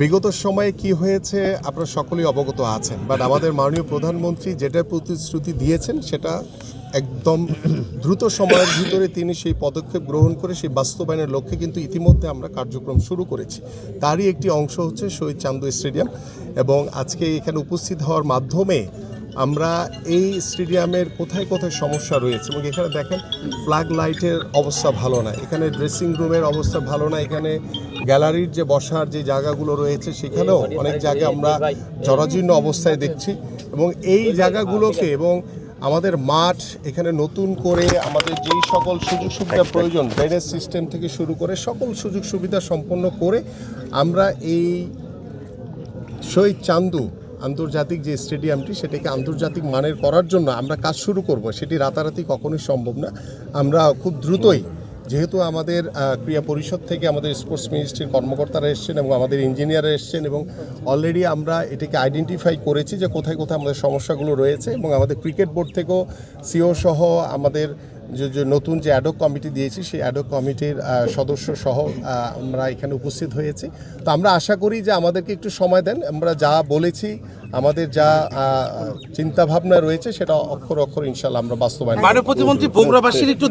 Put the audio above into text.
বিগত সময়ে কি হয়েছে আপনারা সকলেই অবগত আছেন, বাট আমাদের মাননীয় প্রধানমন্ত্রী যেটা প্রতিশ্রুতি দিয়েছেন সেটা একদম দ্রুত সময়ের ভিতরে তিনি সেই পদক্ষেপ গ্রহণ করে সেই বাস্তবায়নের লক্ষ্যে কিন্তু ইতিমধ্যে আমরা কার্যক্রম শুরু করেছি। তারই একটি অংশ হচ্ছে শহীদ চান্দু স্টেডিয়াম, এবং আজকে এখানে উপস্থিত হওয়ার মাধ্যমে আমরা এই স্টেডিয়ামের কোথায় কোথায় সমস্যা রয়েছে, এবং এখানে দেখেন ফ্ল্যাগ লাইটের অবস্থা ভালো না, এখানে ড্রেসিং রুমের অবস্থা ভালো না, এখানে গ্যালারির যে বসার যে জায়গাগুলো রয়েছে সেখানেও অনেক জায়গায় আমরা জরাজীর্ণ অবস্থায় দেখছি। এবং এই জায়গাগুলোকে এবং আমাদের মাঠ এখানে নতুন করে আমাদের যেই সকল সুযোগ সুবিধা প্রয়োজন, ড্রেনেজ সিস্টেম থেকে শুরু করে সকল সুযোগ সুবিধা সম্পন্ন করে আমরা এই শহীদ চান্দু আন্তর্জাতিক যে স্টেডিয়ামটি সেটাকে আন্তর্জাতিক মানের করার জন্য আমরা কাজ শুরু করব। সেটি রাতারাতি কখনোই সম্ভব না। আমরা খুব দ্রুতই, যেহেতু আমাদের ক্রীড়া পরিষদ থেকে আমাদের স্পোর্টস মিনিস্ট্রির কর্মকর্তারা এসছেন এবং আমাদের ইঞ্জিনিয়াররা এসছেন, এবং অলরেডি আমরা এটাকে আইডেন্টিফাই করেছি যে কোথায় কোথায় আমাদের সমস্যাগুলো রয়েছে, এবং আমাদের ক্রিকেট বোর্ড থেকেও সিও সহ আমাদের যে নতুন যে অ্যাডক কমিটি দিয়েছি সেই অ্যাডক কমিটির সদস্য সহ আমরা এখানে উপস্থিত হয়েছি। তো আমরা আশা করি যে আমাদেরকে একটু সময় দেন, আমরা যা বলেছি আমাদের যা চিন্তাভাবনা রয়েছে সেটা অক্ষর অক্ষর ইনশাল্লাহ আমরা বাস্তবায়ন করব। মাননীয় প্রতিমন্ত্রী বগুড়াবাসীর একটু